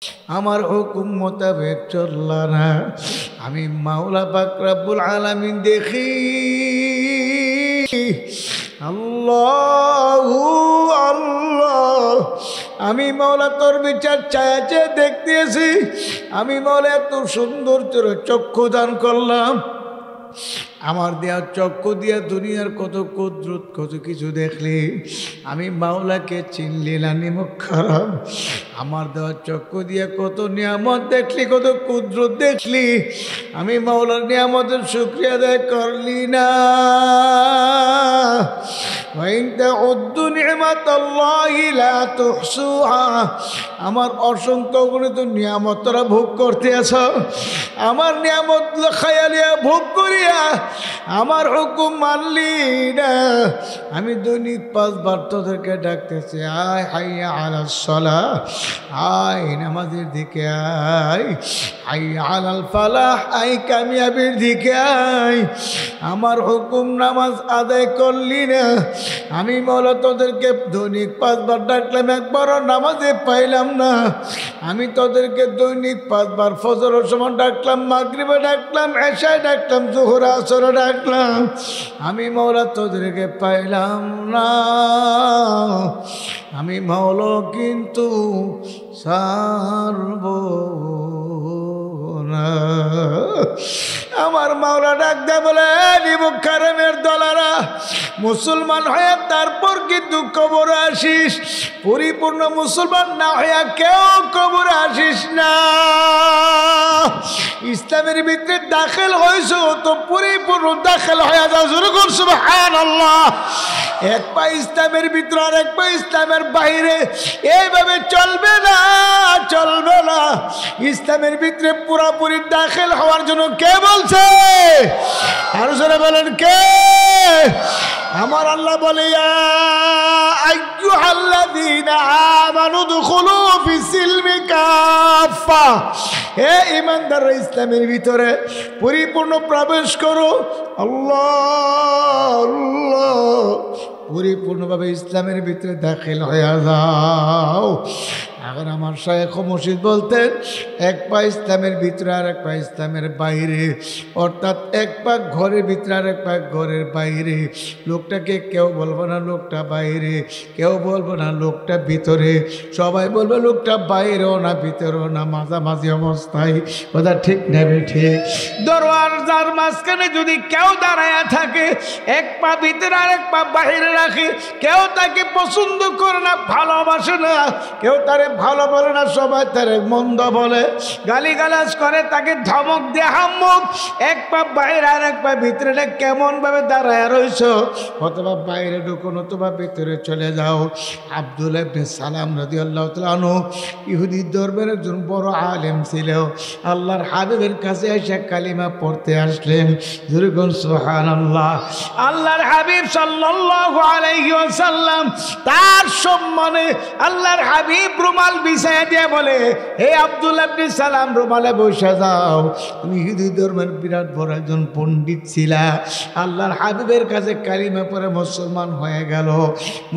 আমার হুকুম মোতাবেক চললা না। আমি মাওলা পাক রব্বুল আলামিন দেখি আল্লাহু আল্লাহ, আমি মাওলা তোর বিচার চায়া চেয়ে দেখতেছি। আমি মাওলা এত সুন্দর তোর চক্ষু দান করলাম, আমার দেওয়া চক্ষু দিয়া দুনিয়ার কত কুদরত কত কিছু দেখলি, আমি মাওলাকে চিনলি না নিমক খারাপ। আমার দেওয়া চক্ষু দিয়া কত নিয়ামত দেখলি, কত কুদরত দেখলি, আমি মাওলার নিয়ামতের শুকরিয়া আদায় করলি না। আমার অসংখ্য গণিত নিয়ামত তোরা ভোগ করতে আছ, আমার নিয়ামত খায়ালিয়া ভোগ করিয়া আমার হুকুম মানলি না। আমি দৈনিক 5 বার তোদেরকে ডাকতেছি, আয় হাইয়া আলাস সালাহ, আয় নামাজের দিকে আয়, হাইয়া আলাল ফালাহ, আয় কামিয়াবির দিকে আয়। আমার হুকুম নামাজ আদায় করলি না। আমি মাওলা তোদেরকে দৈনিক 5 বার ডাকলাম, একবারও নামাজে পাইলাম না। আমি তোদেরকে দৈনিক 5 বার ফজরের সময় ডাকলাম, মাগরিবে ডাকলাম, এশায় ডাকলাম, জোহর আসরে ডাকলাম, আমি মাওলা তোদেরকে পাইলাম না। আমি মাওলা কিন্তু সারব না। আমার মাওলা ডাক দেয় বলে, নিমক কারণের দলারা, মুসলমান হয়ে তারপর কিন্তু কবরে আসিস। পরিপূর্ণ মুসলমান না হইয়া কেউ কবরে আসিস না। ইসলামের ভিতরে দাখিল হয়েছ তো পরিপূর্ণ দাখিল হয়ে যাও। যেরকম সুবহানাল্লাহ। এক পা ইসলামের ভিতরে আর এক পা ইসলামের বাইরে, এইভাবে চলবে না, চলবে না। ইসলামের ভিতরে পুরোপুরি দাখিল হওয়ার জন্য কে বলছে? আরো জোরে বলেন কে? আমার আল্লাহ বলে, ইয়া আইয়ুহাল্লাযীনা আমানু দুখুলু ফিস-সিলমি কাফা, হে ঈমানদাররা ইসলামের ভিতরে পরিপূর্ণ প্রবেশ করো। আল্লাহ আল্লাহ, পরিপূর্ণভাবে ইসলামের ভিতরে দাখিল হয়ে যাও। এখন আমার শায়েখ মুর্শিদ বলতেন, এক পা ইসলামের ভিতরে আর এক পা ইসলামের বাইরে, অর্থাৎ এক পা ঘরের ভিতরে আর এক পা ঘরের বাইরে। লোকটাকে কেউ বলবো না লোকটা বাইরে, কেউ বলবো না লোকটা ভিতরে, সবাই বলবে লোকটা বাইরেও না ভিতরেও না, মাঝামাঝি অবস্থায়। কথা ঠিক নেবে ঠিক। দরওয়াজার মাঝখানে যদি কেউ দাঁড়ায় থাকে, এক পা ভিতরে আর এক পা বাইরে রাখে, কেউ তাকে পছন্দ করে না, ভালোবাসে না, কেউ তারে ভালো বলে না, সবাই তারে মন্দ বলে, গালিগালাজ করে, তাকে ধমক দিয়ে হাম্মুক। এক পা বাইরে আর এক পা ভিতরে, কেমন ভাবে দাঁড়ায় রইছ? অথবা বাইরে ঢুকুন অথবা ভিতরে চলে যাও। আব্দুল্লাহ ইবনে সালাম রাদিয়াল্লাহু তাআলা আনহু ইহুদি ধর্মের একজন বড় আলেম ছিল। আল্লাহর হাবিবের কাছে এসে কালিমা পড়তে আসলেন। যেরকম সুবহানাল্লাহ। আল্লাহর হাবিব সাল্লাল্লাহু আলাইহি ওয়াসাল্লাম তার সম্মানে আল্লাহর হাবিব রুমাল বিছায়া দিয়ে বলে, হে আব্দুল্লাহ ইবনে সালাম, রুমালে বসে যাও। তুমি ইহুদি ধর্মের বিরাট বড় একজন পণ্ডিত ছিলা। আল্লাহর হাবিবের কাছে কালিমা পড়ে মুসলমান হয়ে গেল।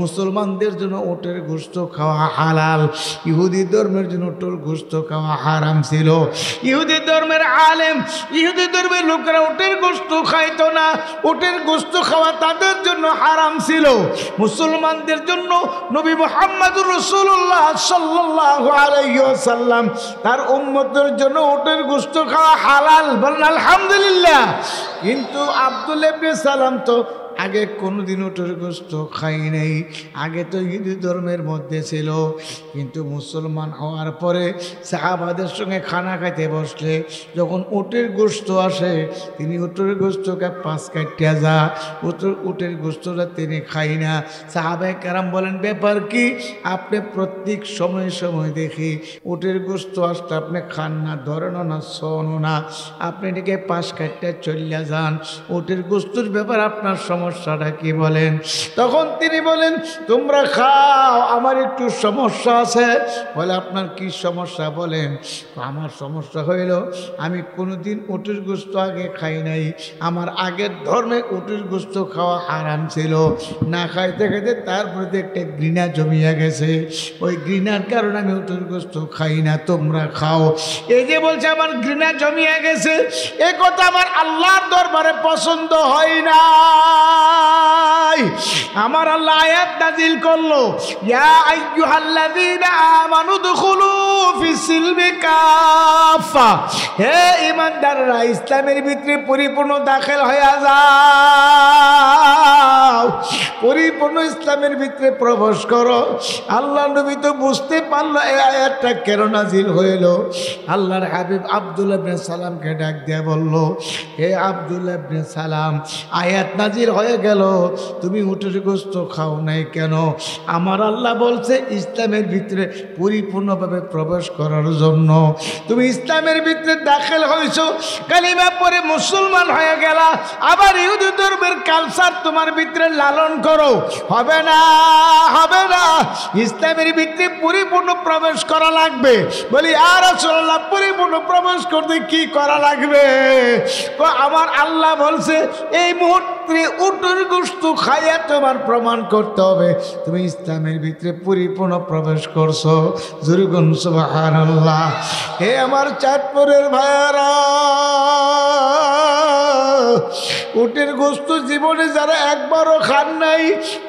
মুসলমানদের জন্য উটের গোশত খাওয়া হালাল, ইহুদি ধর্মের জন্য উটের গোশত খাওয়া হারাম ছিল। ইহুদি ধর্মের আলেম, ইহুদি ধর্মের লোকেরা উটের গোশত খাইতো না, উটের গোশত খাওয়া তাদের জন্য হারাম ছিল। মুসলমানদের জন্য নবী মুহাম্মদুর রাসূলুল্লাহ সাল্লাল্লাহু আলাইহি ওয়াসাল্লাম তার উম্মতের জন্য উটের গোশত খাওয়া হালাল। বলেন আলহামদুলিল্লাহ। কিন্তু আব্দুল্লাহ ইবনে সালাম তো আগে কোনোদিন উটের গোশত খাই নাই, আগে তো ইহুদি ধর্মের মধ্যে ছিল। কিন্তু মুসলমান হওয়ার পরে সাহাবাদের সঙ্গে খানা খাইতে বসলে যখন উটের গোশত আসে, তিনি উটের গোশতকে 5 কাটিয়া যা, উটের গোশতটা তিনি খাই না। সাহাবায়ে কেরাম বলেন, ব্যাপার কি? আপনি প্রত্যেক সময় সময় দেখি উটের গোশত আসলে আপনি খান না, ধরেনও না, শোনো না, আপনি এটাকে 5 কাটিয়া চলিয়া যান। উটের গোশতর ব্যাপার আপনার সময় সমস্যাটা কি বলেন? তখন তিনি বলেন, তোমরা খাও, আমার একটু সমস্যা আছে। বলে, আপনার কি সমস্যা বলেন? আমার সমস্যা হইল আমি কোনোদিন উটের গোস্ত আগে খাই নাই, আমার আগের ধর্মে উটের গোস্ত খাওয়া হারাম ছিল, না খাইতে খাইতে তারপরে একটা ঘৃণা জমিয়া গেছে, ওই ঘৃণার কারণে আমি উটের গোস্ত খাই না, তোমরা খাও। এই যে বলছে আমার ঘৃণা জমিয়া গেছে, এ কথা আমার আল্লাহর দরবারে পছন্দ হয় না। আমার আল্লাহ আয়াত নাযিল করলো, ইয়া আইয়ুহাল্লাযীনা আমানু দুখুলু ফিস-সিলমি কাফা, হে ঈমানদাররা ইসলামের ভিতরে পরিপূর্ণ দাখিল হয়ে যাও, পরিপূর্ণ ইসলামের ভিতরে প্রবেশ করো। আল্লাহ নবী তো বুঝতে পারলো এই আয়াতটা কেন নাযিল হইল। আল্লাহর হাবিব আব্দুল্লাহ ইবনে সালামকে ডাক দিয়ে বলল, হে আব্দুল্লাহ ইবনে সালাম, আয়াত নাযিল হয়ে গেল, তুমি উটের গোস্ত খাও নাই কেন? আমার আল্লাহ বলছে ইসলামের ভিতরে পরিপূর্ণভাবে প্রবেশ করার জন্য। তুমি ইসলামের ভিতরে দাখিল হয়েছো, কালিমা পড়ে মুসলমান হয়ে গেলা, আবার ইহুদি ধর্মের কালচার তোমার ভিতরে লালন করো, হবে না, হবে না। ইসলামের ভিতরে পরিপূর্ণ প্রবেশ করা লাগবে। বলি, আর রাসূলুল্লাহ পরিপূর্ণ প্রবেশ করতে কি করা লাগবে? আমার আল্লাহ বলছে এই মুহূর্তে উটের গোশত খাইয়া তোমার প্রমাণ করতে হবে তুমি ইসলামের ভিতরে পরিপূর্ণ প্রবেশ করছো। জোরে বলুন সুবহানাল্লাহ। হে আমার চাঁদপুরের ভাইয়ারা, উটের গোশত জীবনে যারা একবারও খান নাই,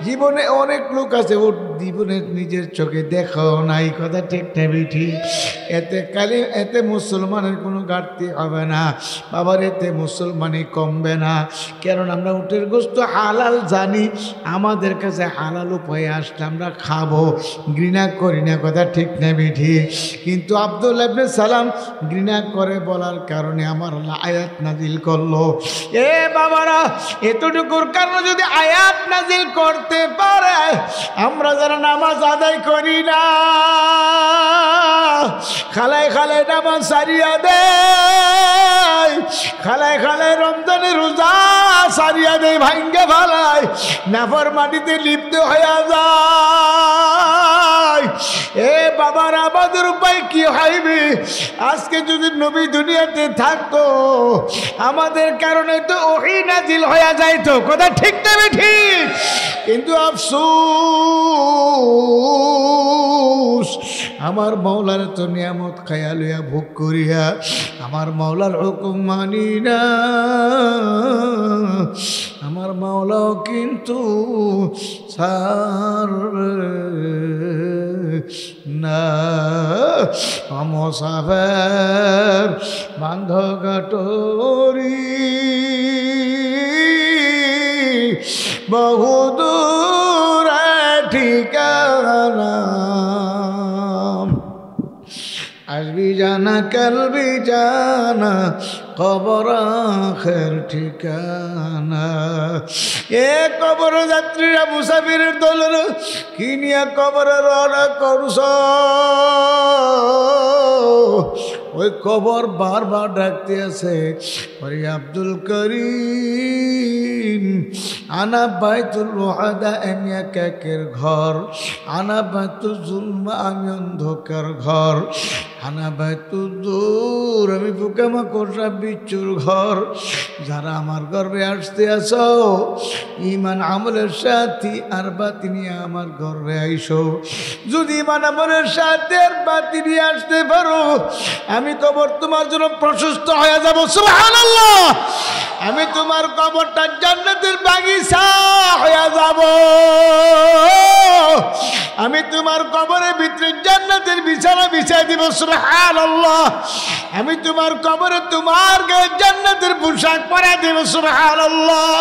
জীবনে অনেক লোক আছে উট জীবনে নিজের চোখে দেখাও নাই, কথা ঠিক না ঠিক? এতে মুসলমানের কোনো ঘাটতি হবে না বাবার, এতে মুসলমানই কমবে না। কারণ আমরা উটের গোশত হালাল জানি, আমাদের কাছে হালাল উপায়ে আসলে আমরা খাবো, ঘৃণা করি না, কথা ঠিক না ঠিক? কিন্তু আব্দুল্লাহ ইবনে সালাম ঘৃণা করে বলার কারণে আমার আল্লাহ আয়াত নাজিল করলো। এ বাবারা, এতটুকুর কারণে যদি আয়াত নাজিল করতে পারে, আমরা যারা নামাজ আদায় করি না, খালায় খালায় নামাজ সারিয়া দেয়, খালায় খালায় রমজানের রোজা সারিয়া দেয়, ভাঙ্গে ফালায়, নাফরমানিতে লিপ্ত হয়ে যায়। এ বাবার, আমাদের উপায় কি হইবে? আজকে যদি নবী দুনিয়াতে থাকতো, আমাদের কারণে তো ওহী নাজিল হয়ে যাইতো, কথা ঠিক না ঠিক? কিন্তু আফসোস, আমার মাওলার তো নিয়ামত খায়া লইয়া ভোগ করিয়া আমার মাওলার হুকুম মানি না। আমার মাওলাও কিন্তু না মুসাফির বান্ধ গাটরি বহুদূর ঠিকানা, আসবি জানা কালবি জানা, কবর আখের ঠিকানা। এ কবর যাত্রীরা মুসাফিরের দলের কি নিয়ে কবরে রওনা করছ? ওই কবর বারবার ডাকতে আছে, ওরে আব্দুল করিম, আনা বাইতুল ওয়াদা, আমি একের ঘর, আনা বাইতুল জুলমা, আমি অন্ধকার ঘর, আনা বাইতুল দূর, আমি পোকামাকড় বিচ্ছুর ঘর। যারা আমার গর্বে আসতে আসো, ইমান আমলের সাথী আর বাতি নিয়ে আমার গর্বে আইসো। যদি ইমান আমলের সাথে আর বাতি নিয়ে আসতে পারো, আমি কবর তোমার জন্য প্রশস্ত হয়ে যাব। সুবহানাল্লাহ। আমি তোমার কবরটা জান্নাতের বাগিচা হয়ে যাব। আমি তোমার কবরের ভিতরে জান্নাতের বিছানা বিছাই দিব। সুবহানাল্লাহ। আমি তোমার কবরে তোমার গায়ে জান্নাতের পোশাক পরাই দেব। সুবহানাল্লাহ।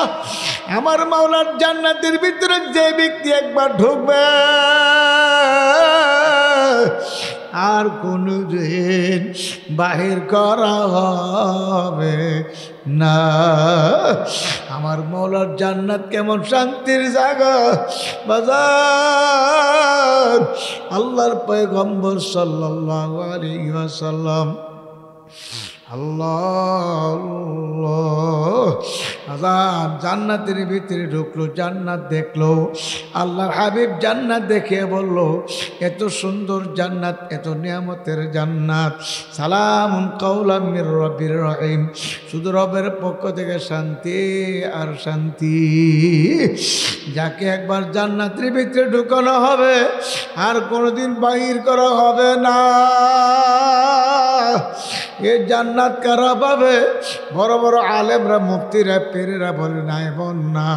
আমার মাওলার জান্নাতের ভিতরে যে ব্যক্তি একবার ঢুকবে, আর কোনো দিন বাহির করা হবে না। আমার মাওলার জান্নাত কেমন শান্তির জায়গা বাজার। আল্লাহর পয়গম্বর সাল্লাল্লাহু আলাইহি ওয়াসাল্লাম, আল্লাহ আজান জান্নাতের ভিতরে ঢুকলো, জান্নাত দেখলো। আল্লাহর হাবিব জান্নাত দেখে বলল, এত সুন্দর জান্নাত, এত নিয়ামতের জান্নাত, সালামুন কাওলাম মির রাব্বির রহিম, শুধু রবের পক্ষ থেকে শান্তি আর শান্তি। যাকে একবার জান্নাতের ভিতরে ঢুকানো হবে আর কোনোদিন বাহির করা হবে না। এই জান্নাত কারা পাবে? বড় বড় আলেমরা, মুফতিরা, পীরেরা বলে না, এমন না।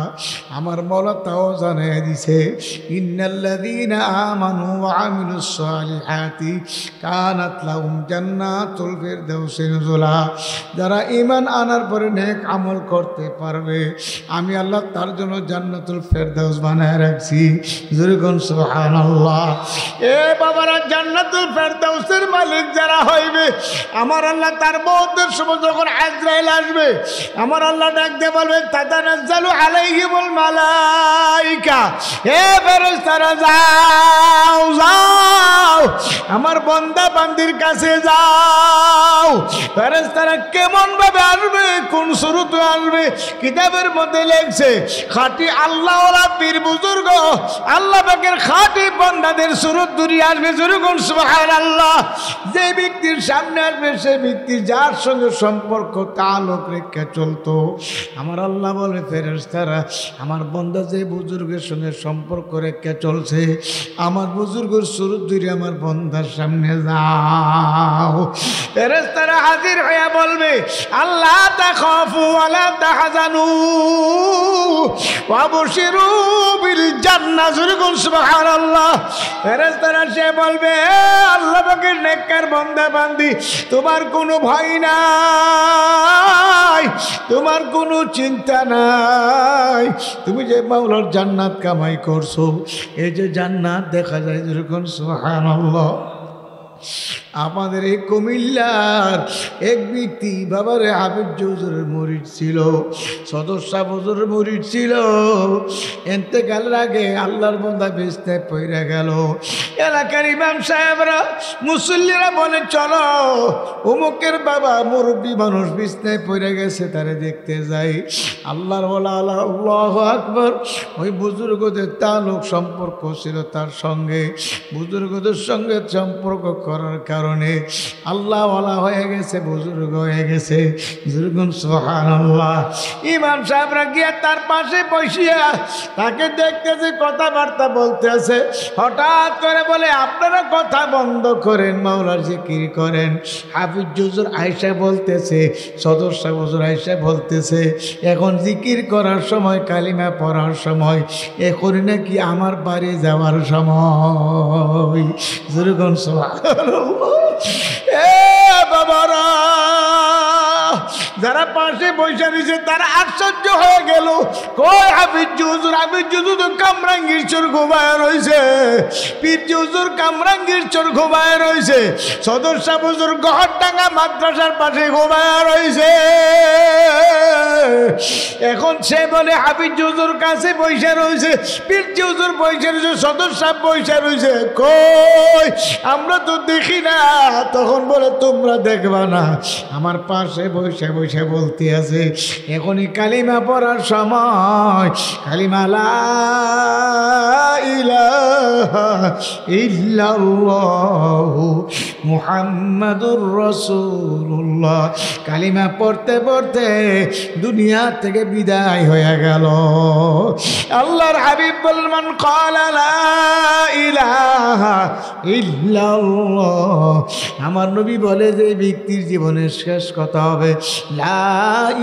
আমার মওলা তাও জানিয়ে দিছে, ইন্নাল্লাযীনা আমানু ওয়া আমিলুস সালিহাতি কানাত লাহুম জান্নাতুল ফিরদাউসি নুজুলা। যারা ঈমান আনার পরে নেক আমল করতে পারবে, আমি আল্লাহ তার জন্য জান্নাতুল ফিরদাউস বানায় রাখছি। জোরে কোন সুবহানাল্লাহ। এ বাবারা, জান্নাতুল ফিরদাউসের মালিক যারা হইবে, আমার আল্লাহ তার মওতের সময় যখন আজরাইল আসবে, আমার আল্লাহ ডাক দিয়ে বলবে, তাতানাজ্জালু আলাইহিমুল মালাইকা, হে ফেরেশতারা যাও যাও, আমার বান্দা বান্দির কাছে যাও। ফেরেশতারা কেমন ভাবে আসবে, কোন সুরতে আসবে? কিতাবের মধ্যে লেখছে, খাঁটি আল্লাহওয়ালা পীর বুজুর্গ, আল্লাহ পাকের খাঁটি বান্দাদের সুরত ধরে আসবে। যেরকম সুবহানাল্লাহ। যে ব্যক্তির সামনে আসবে, সে ব্যক্তি যার সঙ্গে সম্পর্ক তালুক রেখে চলতো, আমার আল্লাহ বলে, ফেরেশতারা আমার বান্দা যে বুজুর্গের সঙ্গে সম্পর্ক রেখে চলছে, আমার বুজুর্গের সুরত ধরে আমার বান্দার সামনে যাও। ফেরেশতারা হাজির হয়ে বলবে, আল্লাহ তাখাফু ওয়ালা তাহজানু ওয়া বুশিরু বিল জান্নাহ। যেরকম সুবহানাল্লাহ। ফেরেশতারা সে বলবে, আল্লাহ পাকের নেককার বান্দা বান্দি, তোমার কোনো ভয় নাই, তোমার কোনো চিন্তা নাই, তুমি যে মাওলার জান্নাত কামাই করছো, এই যে জান্নাত দেখা যায়। যেরকম সুবহানাল্লাহ। আমাদের এই কুমিল্লার এক ব্যক্তি, বাবারে হাবিব হুজুরের মুরিদ ছিল, সদস্য হুজুরের মুরিদ ছিল। ইন্তেকালের আগে আল্লাহর বান্দা বিছনায় পড়ে গেল। এলাকার ইমাম সাহেবরা, মুসল্লিরা বলে, চলো অমুকের বাবা মুরব্বী মানুষ বিছনায় পড়ে গেছে, তারে দেখতে যাই। আল্লাহর ওয়ালা, আল্লাহু আকবার। ওই বুজুর্গদের তালুক সম্পর্ক ছিল তার সঙ্গে, বুজুর্গদের সঙ্গে সম্পর্ক করার কারণে আল্লাহ ওয়ালা হয়ে গেছে, বুজুর্গ হয়ে গেছে। যেরকম সুবহানাল্লাহ। ইমাম সাহেবরা গিয়ে তার পাশে বসিয়া তাকে দেখতেছে, কথাবার্তা বলতেছে। হঠাৎ করে বলে, আপনারা কথা বন্ধ করেন, মাওলার জিকির করেন। হাফিজ হুজুর আয়েশা বলতেছে, সদস্য হুজুর আয়েশা বলতেছে, এখন জিকির করার সময়, কালিমা পড়ার সময়, এখন নাকি আমার বাড়ি যাওয়ার সময়। যেরকম সুবহানাল্লাহ। এ বাবারা, যারা পাশে বসে রয়েছে তারা আশ্চর্য হয়ে গেল। কই হাফিজ হুজুর? হাফিজ হুজুর তো কামরাঙ্গীর চোর ঘুমায় রয়েছে, পীর হুজুর কামরাঙ্গীর চোর ঘুমায় রয়েছে, সদস্য হুজুর গহরডাঙ্গা মাদ্রাসার পাশে ঘুমায় রয়েছে। এখন সে বলে, হাফিজ হুজুর কাছে বসে রয়েছে, পীর হুজুর বসে রয়েছে, সদস্য বসে রয়েছে, কই আমরা তো দেখি না। তখন বলে, তোমরা দেখবা না, আমার পাশে বসে বসে বলতে আছে, এখনই কালিমা পড়ার সময়, কালিমা লা ইলাহা ইল্লাল্লাহু মুহাম্মাদুর রাসূলুল্লাহ, কালিমা পড়তে পড়তে দুনিয়া থেকে বিদায় হয়ে গেল। আল্লাহর হাবিব বলেন, মান ক্বালা লা ইলাহা ইল্লাল্লাহ, আমার নবী বলে যে ব্যক্তির জীবনের শেষ কথা হবে লা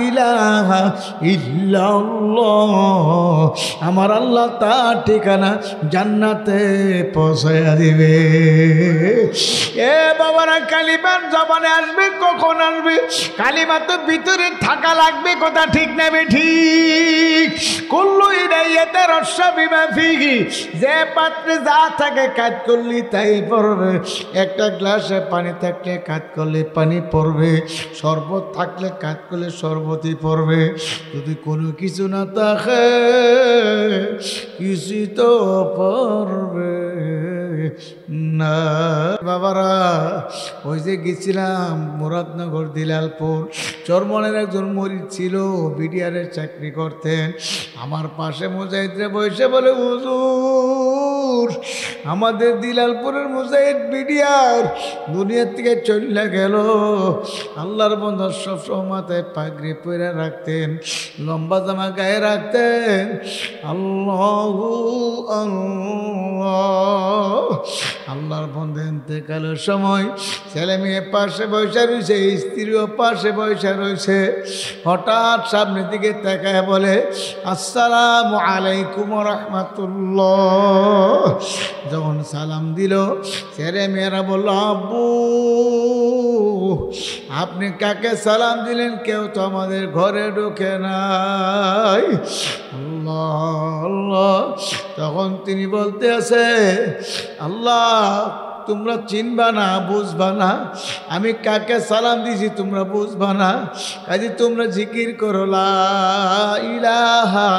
ইলাহা ইল্লাল্লাহ, আমার আল্লাহ তার ঠিকানা জান্নাতে পৌঁছায়া দিবে। এ বাবারা, কালিমার জবানে আসবে কখন আসবে? কালিমা তো ভিতরে থাকা লাগবে, কথা ঠিক নেবে ঠিক। কুল্লু ইদাইয়াতে রস্যা বিমা ফিহি, যে পাত্রে যা থাকে কাজ করলি তাই পড়বে। একটা গ্লাসে পানি থাকলে কাজ করলে পানি পড়বে, শরবত থাকলে কাজ করলে শরবতই পড়বে। যদি কোনো কিছু না থাকে, কিছু তো পড়বে না। বাবারা, ওই যে গেছিলাম মুরাদনগর দিলালপুর, চরমনের একজন মরিদ ছিল, বিডিআরের চাকরি করতেন। আমার পাশে মুজাহিদরে বসে বলে, হুজুর আমাদের দিলালপুরের মুজাহিদ বিডিআর দুনিয়ার থেকে চলে গেল। আল্লাহর বন্ধু সবসময় মাথায় পাগড়ি পরে রাখতেন, লম্বা জামা গায়ে রাখতেন। আল্লাহু আল্লাহ। আল্লাহর বন্ধু ইন্তেকালের সময় ছেলে মেয়ে পাশে বসে রয়েছে, স্ত্রীও পাশে বসে রয়েছে। হঠাৎ সামনের দিকে তাকায় বলে, আসসালামু আলাইকুম ওয়া রাহমাতুল্লাহ। যখন সালাম দিল, ছেলে মেয়েরা বলল, আব্বু আপনি কাকে সালাম দিলেন? কেউ তো আমাদের ঘরে ঢোকে নাই। আল্লাহ আল্লাহ। তখন তিনি বলতে আছে, আল্লাহ তোমরা চিনবা না, বুঝবা না, আমি কাকে সালাম দিছি তোমরা বুঝবা না, কাজে তোমরা জিকির করো লা ইলাহা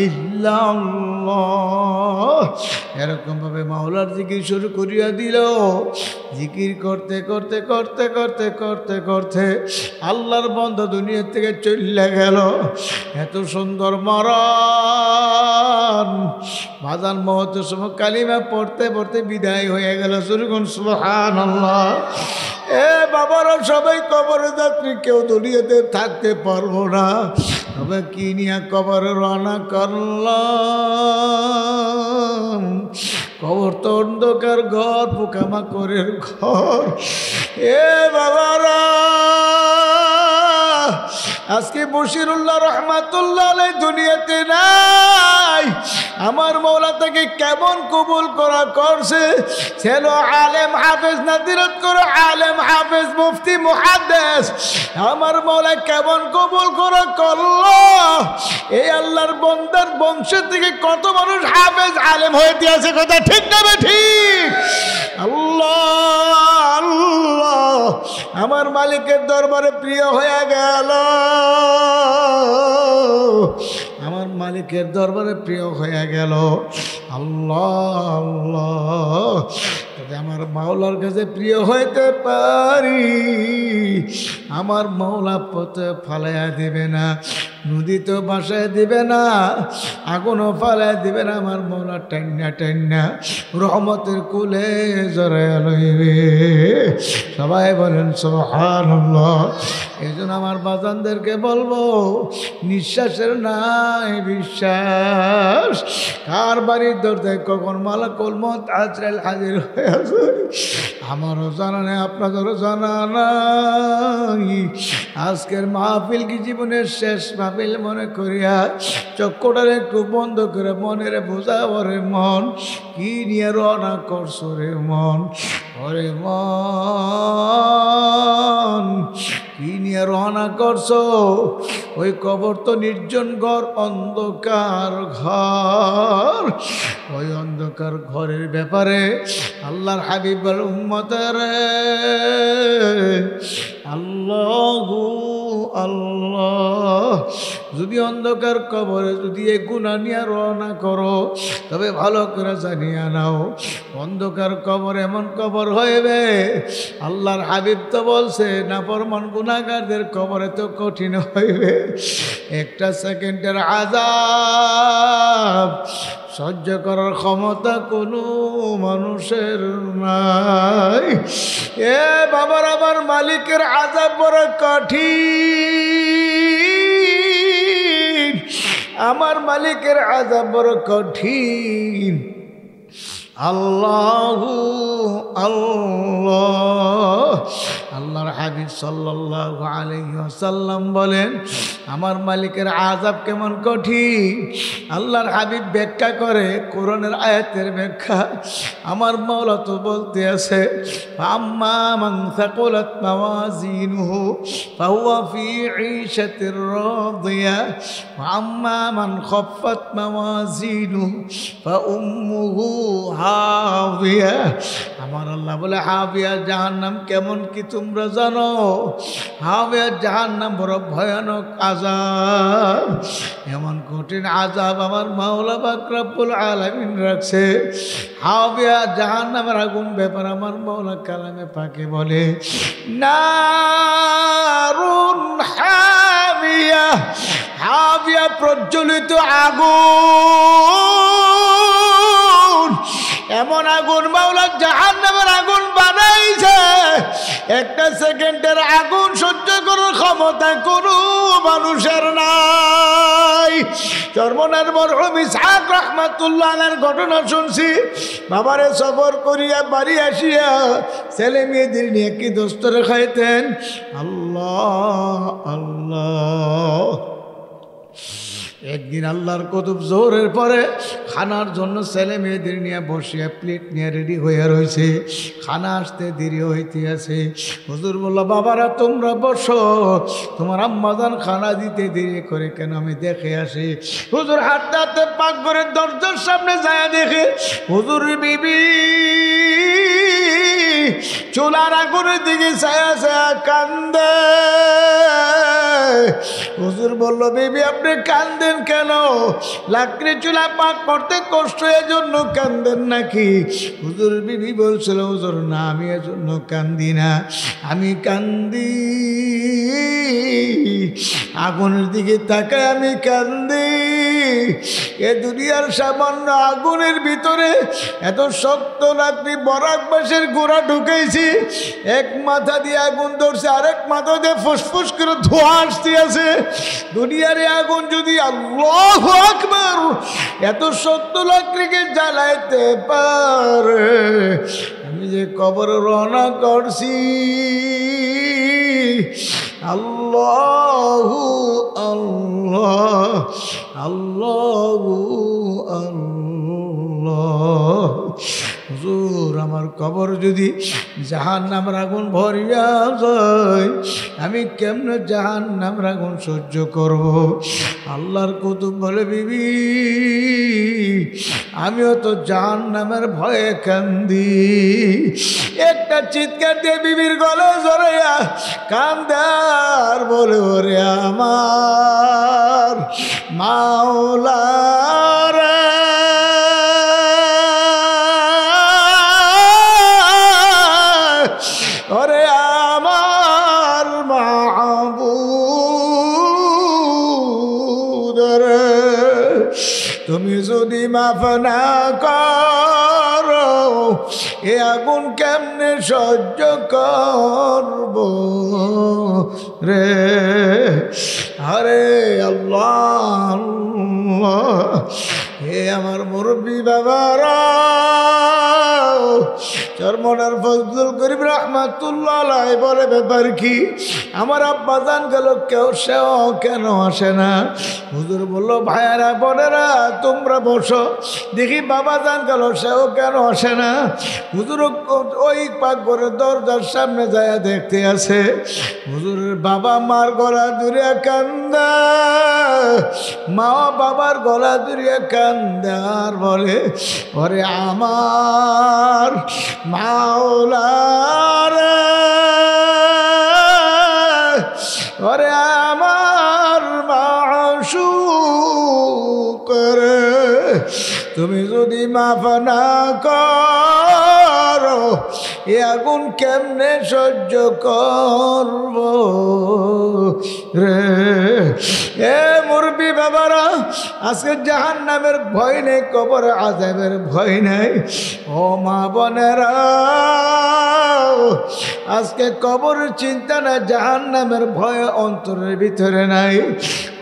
ইল্লাল্লাহ। এরকম ভাবে মাওলার জিকির শুরু করিয়া দিল। জিকির করতে করতে করতে করতে করতে করতে আল্লাহর বন্ধু দুনিয়া থেকে চলে গেল। এত সুন্দর মরণ, বাজান মহতের সময় কালিমা পড়তে পড়তে বিদায় হয়ে গেল। সুরগুন সুবহানাল্লাহ। এ বাবারা, সবাই কবরে যাত্রী, কেউ দুনিয়াতে থাকতে পারবো না। তবে কি নিয়ে কবরে রওনা করলাম? কবর তো অন্ধকার ঘর, পোকামাকড়ের ঘর। এ বাবারা, আজকে বশিরুল্লাহ রহমাতুল্লাহ আলাইহি দুনিয়াতে নাই। আমার মওলা তাকে কেমন কবুল করা করছে। ছিল আলেম হাফেজ, নাদিরত করে আলেম হাফেজ, মুফতি মুহাদ্দিস। আমার মওলা কেমন কবুল করা করলো। এই আল্লাহর বান্দার বংশ থেকে কত মানুষ হাফেজ আলেম হয়ে দিয়েছে, কথা ঠিক না ঠিক? আল্লাহ আল্লাহ, আমার মালিকের দরবারে প্রিয় হয়ে গেল। আমার মালিকের দরবারে প্রিয় হয়ে গেল। আল্লাহ আল্লাহ। যদি আমার মাওলার কাছে প্রিয় হইতে পারি, আমার মাওলা পথে ফালাইয়া দিবে না, নদীতে বাসায় দিবে না, আগুনও ফালাইয়া দিবে না। আমার মাওলা টান্না টান্না রহমতের কুলে জড়াইয়া লইবে। সবাই বলেন সুবহানাল্লাহ। এই জন্য আমার বাজানদেরকে বলবো, নিঃশ্বাসের নাই বিশ্বাস। কার বাড়ির দরজায় কখন মালাকুল মউত আজরাইল হাজির হয়ে আছে, আমারও জানা নেই, আপনাদেরও জানা নাই। আজকের মাহফিল কি জীবনের শেষ মাহফিল মনে করিয়া চক্ষুটারে একটু বন্ধ করে মনের বোঝাবো রে মন, কি নিয়ে রওনা করছো রে মন। ওরে মন, কি নিয়ে রওনা করছো? ওই কবর তো নির্জন ঘর, অন্ধকার ঘর। ওই অন্ধকার ঘরের ব্যাপারে আল্লাহর হাবিব বল, উম্মতেরে আল্লাহু আল্লাহ, যদি অন্ধকার কবরে যদি এই গুনাহ নিয়ে রওনা করো, তবে ভালো করে জানিয়া নাও, অন্ধকার কবর এমন কবর হইবে। আল্লাহর হাবিব তো বলছে, নাফরমান গুনাহগারদের কবরে তো কঠিন হইবে। একটা সেকেন্ডের আযাব সহ্য করার ক্ষমতা কোনো মানুষের নাই। এ বাবার, আমার মালিকের আযাব বড় কঠিন। আমার মালিকের আযাব বড় কঠিন। আল্লাহু আল্লাহ। আল্লাহর হাবিব সাল্লাল্লাহু আলাইহি ওয়াসাল্লাম বলেন, আমার মালিকের আযাব কেমন কঠিন। আল্লাহর হাবিব ব্যাখ্যা করে, কোরআনের আয়াতের ব্যাখ্যা। আমার মাওলা তো বলতে আছে, আম্মা মান সাকুলাত মাওয়াজিনুহু ফাহুয়া ফি ঈশাতির রাদিয়া ওয়া আম্মা মান খাফফাত মাওয়াজিনুহু ফাউম্মুহু হাবিয়া। আমার আল্লাহ বলে, হাবিয়া জাহান্নাম কেমন কিছু তোমরা জানো হাওয়া জাহান্নাম বড় ভয়ানক আযাব, এমন কঠিন আযাব আমার মাওলা পাক রব্বুল আলামিন রাখছে। হাওয়া জাহান্নামের আগুন ব্যাপার আমার মাওলা কালামে পাকে বলে নারুন হামিয়া, হাবিয়া প্রজ্বলিত আগুন, এমন আগুন মাওলা জাহান্নামের আগুন বানাইছে, একটা সেকেন্ডের আগুন সহ্য করার ক্ষমতা কোনো মানুষের নাই। চরমনার মরহুম ইসহাক রাহমাতুল্লাহ আলাইহির ঘটনা শুনছি। বাবারে সফর করিয়া বাড়ি আসিয়া ছেলে মেয়েদের নিয়ে কি দোস্তরে খাইতেন। আল্লাহ আল্লাহ, একদিন আল্লাহর কুতুব জোহরের পরে খানার জন্য ছেলে মেয়েদের নিয়ে বসিয়া প্লেট নিয়ে রেডি হইয়া রয়েছে, খানা আসতে দেরি হইতে আছে। হুজুর বলল বাবারা তোমরা বসো, তোমার আম্মাজান খানা দিতে দেরি করে কেন, আমি দেখে আসি। হুজুর হাঁটতে হাঁটতে পাকঘরের দরজার সামনে যায় দেখে হুজুর বিবি চুলার আগুনের দিকে ছায়া ছায়া কান্দে। হুজুর বলল বিবি আপনি কান্দেন কেন, লাকড়ি চুলা পাক করতে কষ্ট এজন্য কান্দেন নাকি? হুজুর বিবি বলছিল হুজুর না আমি এজন্য কান্দি না, আমি কান্দি আগুনের দিকে তাকায় আমি কান্দি। এ দুনিয়ার সামান্য আগুনের ভিতরে এত শক্ত লাকড়ি বরাক বাঁশের গোড়া ঢুকেছি, এক মাথা দিয়ে আগুন ধরছে আরেক মাথা দিয়ে ফুসফুস করে ধোঁয়া আসতে আছে। দুনিয়ার আগুন যদি আল্লাহু আকবার এত শক্ত লাকড়িকে জ্বালাইতে পারে, আমি যে কবর রওনা করছি আল্লাহু আল্লাহ আল্লাহু আল্লাহ। হুজুর আমার কবর যদি জাহান্নামের আগুন ভরিয়া যায়, আমি কেমনে জাহান্নামের আগুন সহ্য করব? আল্লাহর কুতুব বলে বিবি আমিও তো জাহান্নামের ভয়ে কান্দি। একটা চিৎকার দিয়ে বিবির গলে জড়াইয়া কান্দার বলে ওরে আমার মাওলা রে, ওরে আমার মাহবুব রে, তুমি যদি মাফ না করো এ আগুন কেমনে সহ্য করব রে। আরে আল্লাহ আল্লাহ, হে আমার মুরব্বী বাবারা, চরমনার ফজলুল করিম রাহমাতুল্লাহ আলাইহি বলে ব্যাপার কি, আমার আব্বা জান গেল কেউ সেও কেন আসে না? হুজুর বলল ভাইয়ারা বোনেরা তোমরা বসো, দেখি বাবা জান গেল সেও কেন আসে না? হুজুর ওই পাকঘরের দরজার সামনে যায় দেখতে আছে হুজুরের বাবা মার গলা জুড়িয়া কান্দা, মা বাবার গলা জুড়িয়া কান্দা আর বলে ওরে আমার মাওলা রে, ওরে আমার মাশুক রে, তুমি যদি মাফ না করো এ আগুন কেমনে সহ্য করব রে। এ মুরব্বি বাবারা, আজকে জাহান্নামের ভয় নেই, কবর আযাবের ভয় নেই। ও মা বোনেরা, আজকে কবরের চিন্তা না, জাহান্নামের ভয় অন্তরের ভিতরে নাই,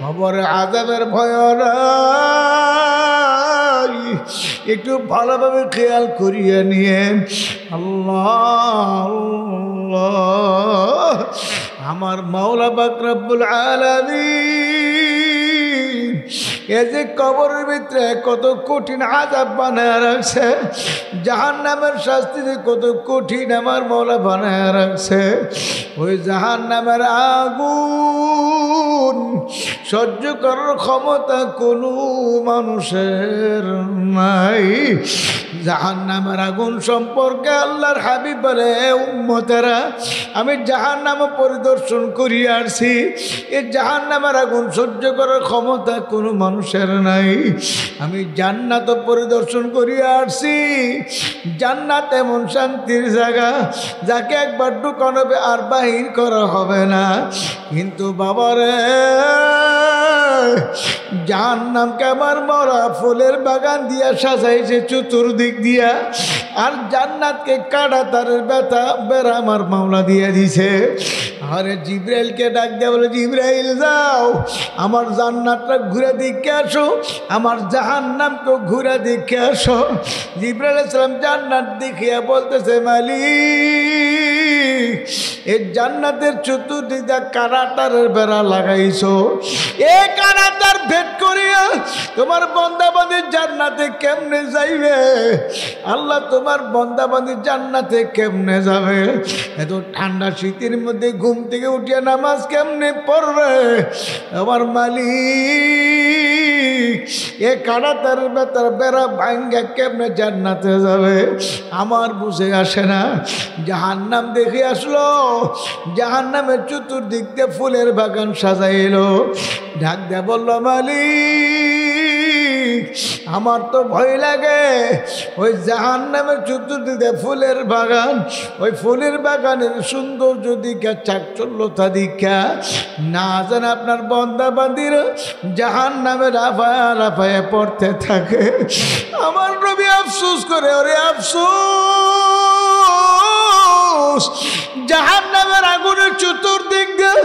কবরের আযাবের ভয় নাই। একটু ভালোভাবে খেয়াল করিয়ে নিয়ে আল্লাহ আল্লাহ, আমার মাওলা পাক রব্বুল আলামিন এ যে কবরের ভিতরে কত কঠিন আযাব বানায় রাখছে, জাহান্নামের শাস্তি যে কত কঠিন আমার মাওলা বানায় রাখছে। ওই জাহান্নামের আগুন সহ্য করার ক্ষমতা কোনো মানুষের নাই। জাহান্নামের আগুন সম্পর্কে আল্লাহর হাবিব বলে, উম্মতেরা আমি জাহান্নাম পরিদর্শন করিয়া আসছি। এই জাহান্নামের আগুন সহ্য করার ক্ষমতা কোনো মানুষের নাই। আমি জান্নাত পরিদর্শন করিয়া আসছি। জান্নাত এমন শান্তির জায়গা যাকে একবার ঢুকানো হবে আর বাহির করা হবে না। কিন্তু বাবারে জাহান্নামকে আমার মরা ফুলের বাগান দিয়া সাজাইছে চতুর্দিক দিয়া, আর জান্নাতকে কাটা তারের বেড়া আমার মাওলা দিয়ে দিছে। আরে জিব্রাইলকে ডাক দেয়া বলে, জিব্রাইল যাও আমার জান্নাতটা ঘুরে দেখে আসো, আমার জাহান্নামকে ঘুরে দেখে আসো। জিব্রাইল আলাইহিস সালাম জান্নাত দেখিয়া বলতেছে, মালিক এই জান্নাতের চতুর্দিক দিয়ে কাটাতারের বেড়া লাগাইছো, এ কাটাতার ভেদ করিয়া তোমার বন্দাবান্দি জান্নাতে কেমনে যাইবে? আল্লাহ তোমার বন্দাবান্দি জান্নাতে কেমনে যাবে? এত ঠান্ডা শীতের মধ্যে ঘুম থেকে উঠিয়া নামাজ কেমনে পড়বে? আমার মালিক এ কাটাতার বেড়া ভাঙ্গা কেমনে জান্নাতে যাবে? আমার বুঝে আসে না। জাহান্নাম দেখে আসলো, জাহান্নামের চতুর্দিক দিয়ে ফুলের বাগান সাজাইলো। ডাক দেয়া বলল, মালিক আমার তো ভয় লাগে। ওই জাহান্নামের চতুর্দিকে ফুলের বাগান, ওই ফুলের বাগানের সৌন্দর্য দিকা চাকচল্যতা দিকা না যেন আপনার বন্দা বান্দির জাহান্নামে লাফায়া লাফায়া পড়তে থাকে। আমার নবী আফসোস করে, ওরে আফসোস, জাহান্নামের আগুনের চতুর্দিক দিয়ে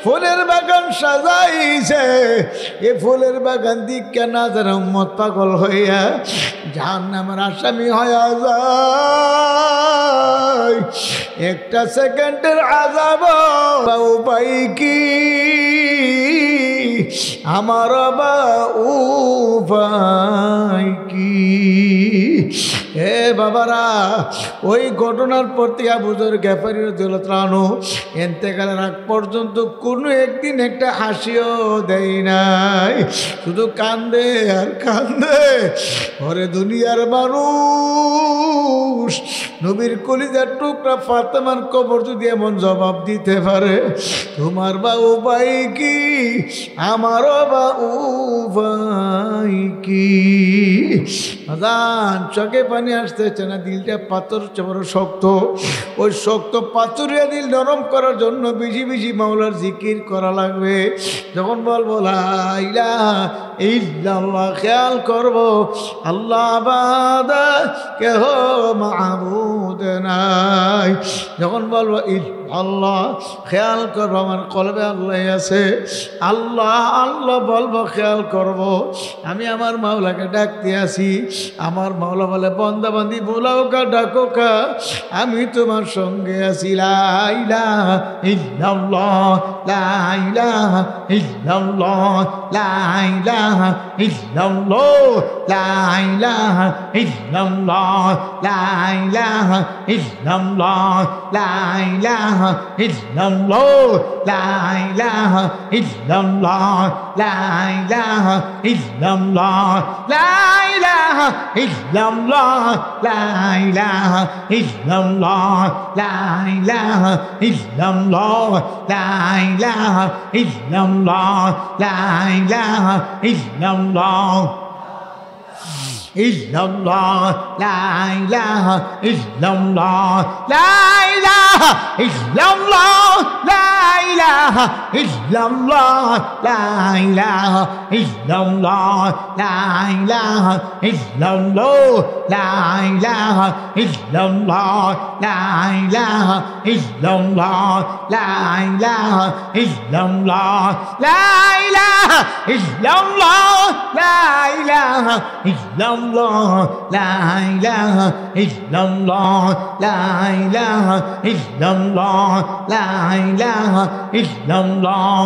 ফুলের বাগান সাজাইছে। এ ফুলের বাগান দিক কেন যারা উম্মত পাগল হইয়া জাহান্নামের আসামি হইয়া যায়। একটা সেকেন্ডের আযাব উপায় কি আমার বা উপায় কি? হে বাবারা, ওই ঘটনার পর থেকে আবু যর গিফারী রাদিয়াল্লাহু আনহু ইন্তেকালের আগ পর্যন্ত কোনো একদিন একটা হাসিও দেয় নাই, শুধু কান্দে আর কান্দে। ওরে দুনিয়ার মানুষ, নবীর কলিজার টুকরা ফাতেমার কবর যদি এমন জবাব দিতে পারে, তোমার বা উপায় কি আমারও বা উপায় কি? আজান চোখে পানি আসতেছে না, দিলটা পাথর বড় শক্ত। ওই শক্ত পাথরিয়া দিল নরম করার জন্য বেশি বেশি মাওলার জিকির করা লাগবে। যখন বলবো লা ইলাহা ইল্লাল্লাহ, খেয়াল করব আল্লাহ বাদা কেহ মাবুদ নাই। যখন বলবো আল্লাহ, খেয়াল করবো আমার কলবে আল্লাহ আছে। আল্লাহ আল্লাহ বলবো, খেয়াল করব আমি আমার মাওলাকে ডাকতে আসি। আমার মাওলা বলে, বন্দা বান্দি বোলাও কা ডাকো কা, আমি তোমার সঙ্গে আছি। লা ইলাহা ইল্লাল্লাহ, লা ইলাহা ইল্লাল্লাহ, লা ইলাহা ইল্লাল্লাহ, লা ইলাহা ইল্লাল্লাহ, লা ইলাহা ইল্লাল্লাহ, লা ইলাহা ইল্লাল্লাহ, লা ইলাহা ইল্লাল্লাহ, লা ইলাহা ইল্লাল্লাহ, লা ইলাহা ইল্লাল্লাহ, লা ইলাহা ইল্লাল্লাহ, লা ইলাহা ইল্লাল্লাহ, লা ইলাহা ইল্লাল্লাহ, লা ইলাহা ইল্লাল্লাহ, illallah, la ilaha illallah, la ilaha illallah, la ilaha illallah, la ilaha illallah, la ilaha illallah, la ilaha illallah, la ilaha illallah, la ilaha illallah, la ilaha illallah, la ilaha illallah, la ilaha illallah, la ilaha illallah, la ilaha illallah,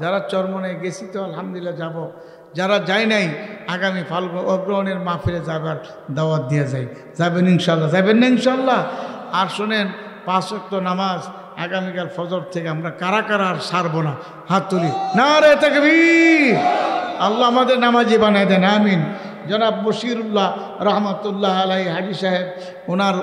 যারা চরমনে গেছি তো আলহামদুলিল্লাহ যাব, যারা যায় নাই আগামী ফাল্গুন অগ্রহণের মাহফিলে যাবার দাওয়াত দিয়ে যায়। যাবেন ইনশাল্লাহ? যাবেন না ইনশাল্লাহ? আর শোনেন, 5 ওয়াক্ত নামাজ আগামীকাল ফজর থেকে আমরা কারা কারা আর ছাড়বো না, হাত তুলি। নারে তাকবীর! আল্লাহ আমাদের নামাজি বানায় দেন, আমিন। জনাব বশিরুল্লাহ রহমতুল্লাহ আলাই হাজি সাহেব ওনার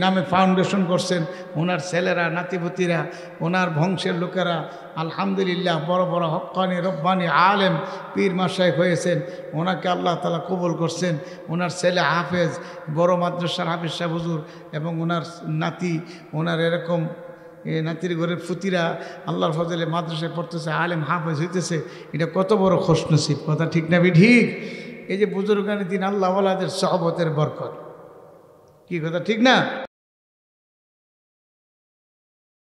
নামে ফাউন্ডেশন করছেন, ওনার ছেলেরা নাতিপতিরা ওনার বংশের লোকেরা আলহামদুলিল্লাহ বড় বড় হক্কানি রব্বানি আলেম পীর মাশায়েখ হয়েছেন। ওনাকে আল্লাহ তাআলা কবুল করছেন। ওনার ছেলে হাফেজ, বড় মাদ্রাসার হাফেজ সাহেব হুজুর, এবং ওনার নাতি, ওনার এরকম নাতির ঘরের ফুতিরা আল্লাহর ফজলে মাদ্রাসায় পড়তেছে, আলেম হাফেজ হইতেছে। এটা কত বড় খুশনসিব, কথা ঠিক না ঠিক? এই যে বুজুর্গানের দিন আল্লাহ ওয়ালাদের সহবতের বরকত, কি কথা ঠিক না?